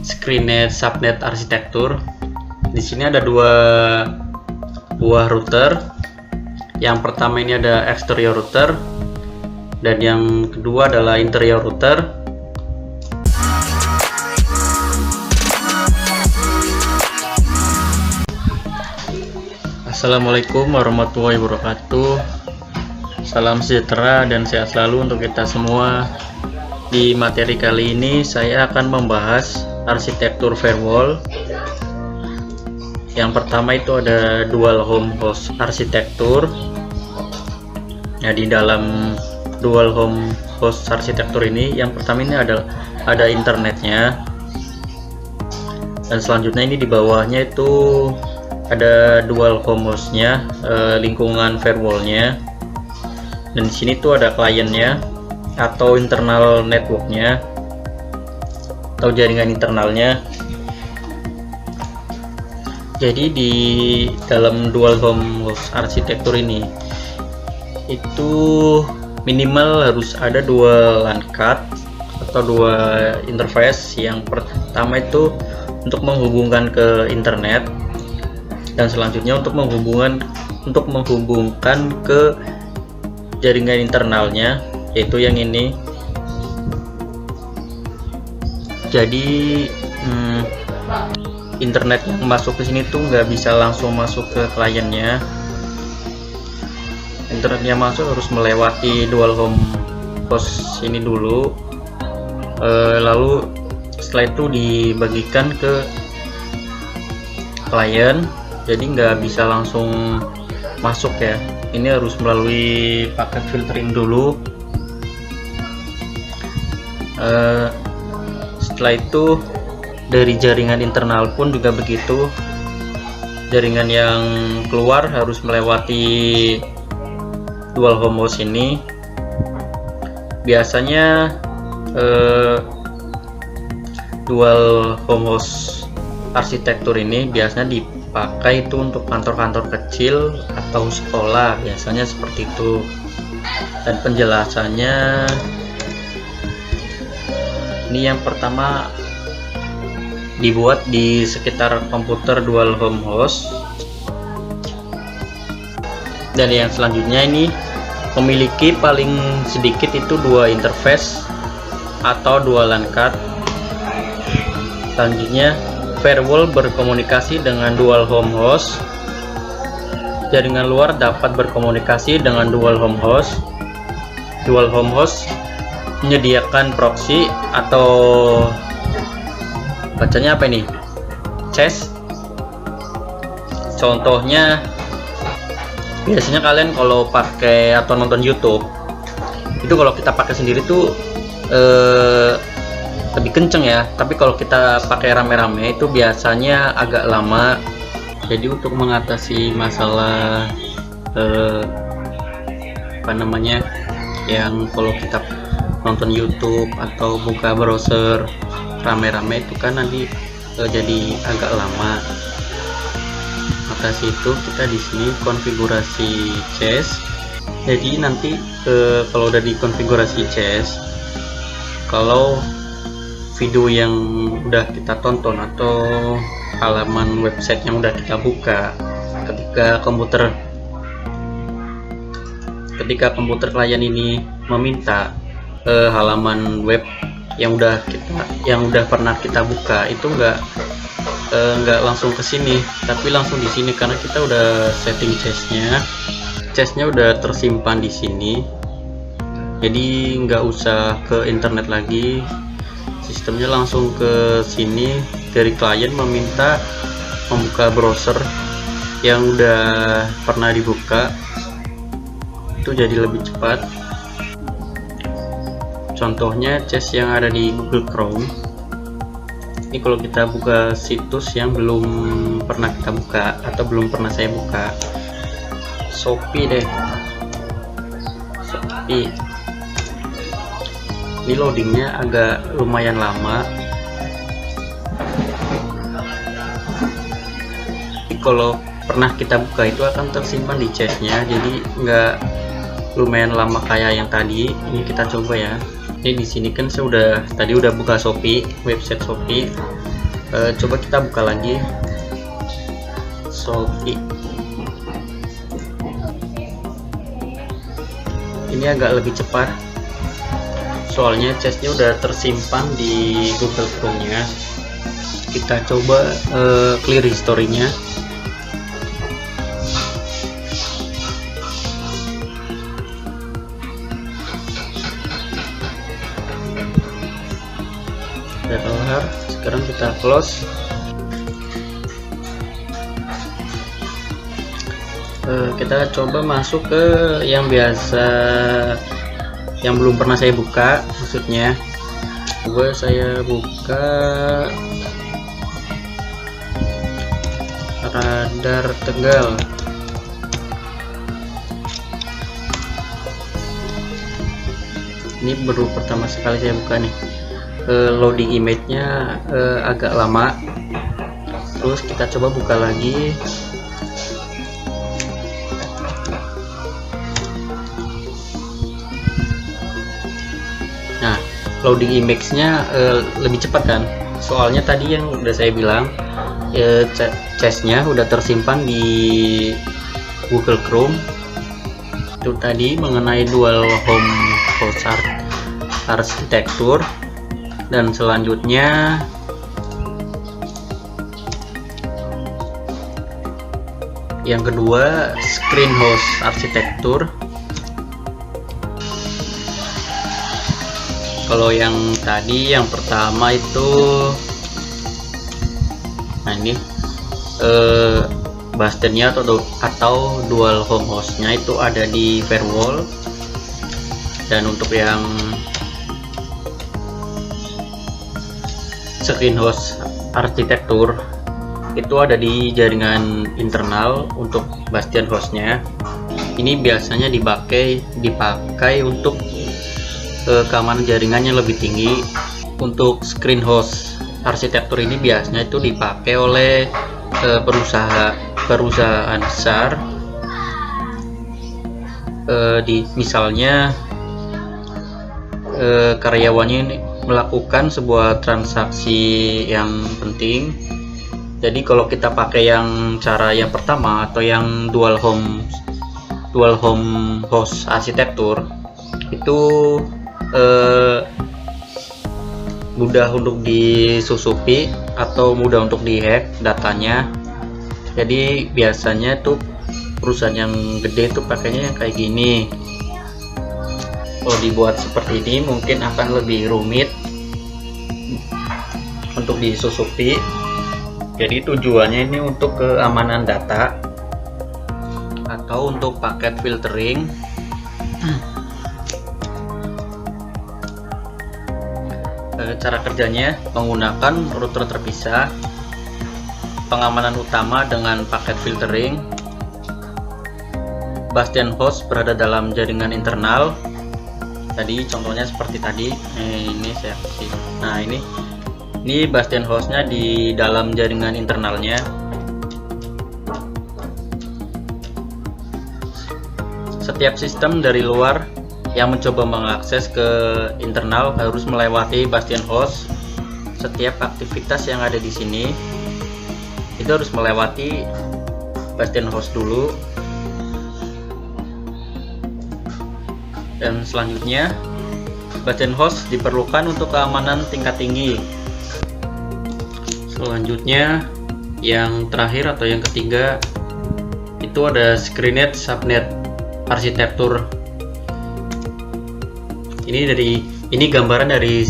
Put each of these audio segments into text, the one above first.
Screennet subnet arsitektur. Di sini ada dua buah router. Yang pertama ini ada exterior router dan yang kedua adalah interior router. Assalamualaikum warahmatullahi wabarakatuh. Salam sejahtera dan sehat selalu untuk kita semua. Di materi kali ini saya akan membahas arsitektur firewall. Yang pertama itu ada dual home host arsitektur. Nah, di dalam dual home host arsitektur ini, yang pertama ini ada internetnya, dan selanjutnya ini di bawahnya itu ada dual home hostnya, lingkungan firewallnya, dan di sini tuh ada kliennya atau internal networknya atau jaringan internalnya. Jadi di dalam dual home host arsitektur ini itu minimal harus ada dua LAN card atau dua interface. Yang pertama itu untuk menghubungkan ke internet, dan selanjutnya untuk menghubungkan ke jaringan internalnya, yaitu yang ini. Jadi internet yang masuk ke sini tuh nggak bisa langsung masuk ke kliennya. Internet yang masuk harus melewati dual home host ini dulu, lalu setelah itu dibagikan ke klien. Jadi nggak bisa langsung masuk ya, ini harus melalui paket filtering dulu. Setelah itu dari jaringan internal pun juga begitu, jaringan yang keluar harus melewati dual home host ini. Biasanya dual home host arsitektur ini biasanya dipakai itu untuk kantor-kantor kecil atau sekolah, biasanya seperti itu. Dan penjelasannya ini, yang pertama dibuat di sekitar komputer dual home host, dan yang selanjutnya ini memiliki paling sedikit itu dua interface atau dua LAN card. Selanjutnya firewall berkomunikasi dengan dual home host, jaringan luar dapat berkomunikasi dengan dual home host. Dual home host menyediakan proxy atau bacanya apa ini? Cache. Contohnya biasanya kalian kalau pakai atau nonton YouTube itu, kalau kita pakai sendiri tuh lebih kenceng ya, tapi kalau kita pakai rame-rame itu biasanya agak lama. Jadi untuk mengatasi masalah yang kalau kita nonton YouTube atau buka browser rame-rame itu kan nanti jadi agak lama. Maka situ kita di sini konfigurasi cache. Jadi nanti kalau udah dikonfigurasi cache, kalau video yang udah kita tonton atau halaman website yang udah kita buka, ketika komputer klien ini meminta halaman web yang udah pernah kita buka, itu nggak langsung ke sini, tapi langsung di sini karena kita udah setting cache-nya udah tersimpan di sini. Jadi nggak usah ke internet lagi, sistemnya langsung ke sini. Dari klien meminta membuka browser yang udah pernah dibuka, itu jadi lebih cepat. Contohnya cache yang ada di Google Chrome. Ini kalau kita buka situs yang belum pernah kita buka atau belum pernah saya buka, Shopee deh. Shopee. Ini loadingnya agak lumayan lama. Kalau pernah kita buka itu akan tersimpan di cache-nya, jadi nggak lumayan lama kayak yang tadi. Ini kita coba ya. Ini di sini kan saya tadi udah buka Shopee, website Shopee. Coba kita buka lagi Shopee. Ini agak lebih cepat soalnya chestnya udah tersimpan di Google Chrome nya. Kita coba clear historinya. Udah kelar, sekarang kita close. Kita coba masuk ke yang biasa, yang belum pernah saya buka, maksudnya coba saya buka Radar Tegal. Ini baru pertama sekali saya buka nih. Loading image-nya agak lama. Terus kita coba buka lagi. Nah, loading image-nya lebih cepat kan? Soalnya tadi yang udah saya bilang, chestnya udah tersimpan di Google Chrome. Itu tadi mengenai dual home host arsitektur, dan selanjutnya yang kedua screen host arsitektur. Kalau yang tadi yang pertama itu, nah ini Bastionnya atau dual home hostnya itu ada di firewall, dan untuk yang screen host arsitektur itu ada di jaringan internal untuk Bastion hostnya. Ini biasanya dipakai untuk keamanan jaringannya lebih tinggi. Untuk screen host arsitektur ini biasanya itu dipakai oleh perusahaan besar, misalnya karyawannya ini melakukan sebuah transaksi yang penting. Jadi kalau kita pakai yang cara yang pertama atau yang dual home host arsitektur itu mudah untuk disusupi atau mudah untuk dihack datanya. Jadi biasanya tuh perusahaan yang gede tuh pakainya yang kayak gini. Kalau dibuat seperti ini mungkin akan lebih rumit untuk disusupi. Jadi tujuannya ini untuk keamanan data atau untuk paket filtering. Cara kerjanya menggunakan router terpisah, pengamanan utama dengan paket filtering. Bastion host berada dalam jaringan internal. Tadi contohnya seperti tadi. Ini saya kasih. Nah, ini Bastion hostnya di dalam jaringan internalnya. Setiap sistem dari luar yang mencoba mengakses ke internal harus melewati Bastion host. Setiap aktivitas yang ada di sini itu harus melewati Bastion host dulu, dan selanjutnya Bastion host diperlukan untuk keamanan tingkat tinggi. Selanjutnya yang terakhir atau yang ketiga itu ada screened subnet arsitektur. Ini gambaran dari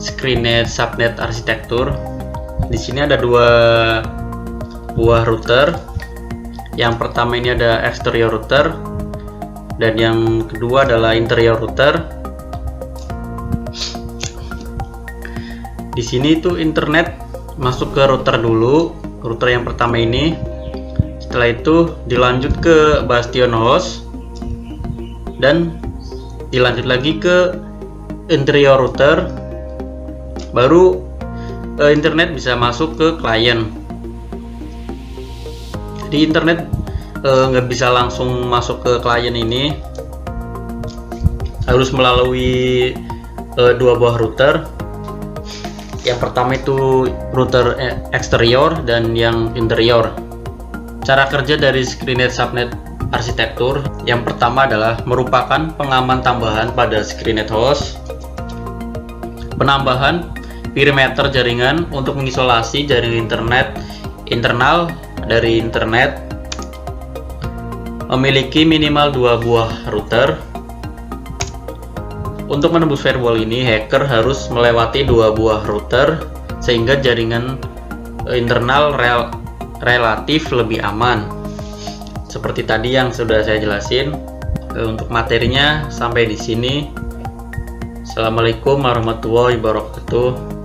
screened subnet arsitektur. Di sini ada dua buah router. Yang pertama ini ada exterior router, dan yang kedua adalah interior router. Di sini tuh internet masuk ke router dulu, router yang pertama ini. Setelah itu dilanjut ke Bastion host, dan dilanjut lagi ke interior router, baru internet bisa masuk ke klien. Di internet nggak bisa langsung masuk ke klien ini, harus melalui dua buah router. Yang pertama itu router eksterior dan yang interior. Cara kerja dari Screenet Subnet arsitektur yang pertama adalah merupakan pengaman tambahan pada Screenet host, penambahan perimeter jaringan untuk mengisolasi jaringan internet internal dari internet, memiliki minimal 2 buah router. Untuk menembus firewall ini, hacker harus melewati 2 buah router sehingga jaringan internal relatif lebih aman. Seperti tadi yang sudah saya jelasin. Untuk materinya sampai di sini. Assalamualaikum warahmatullahi wabarakatuh.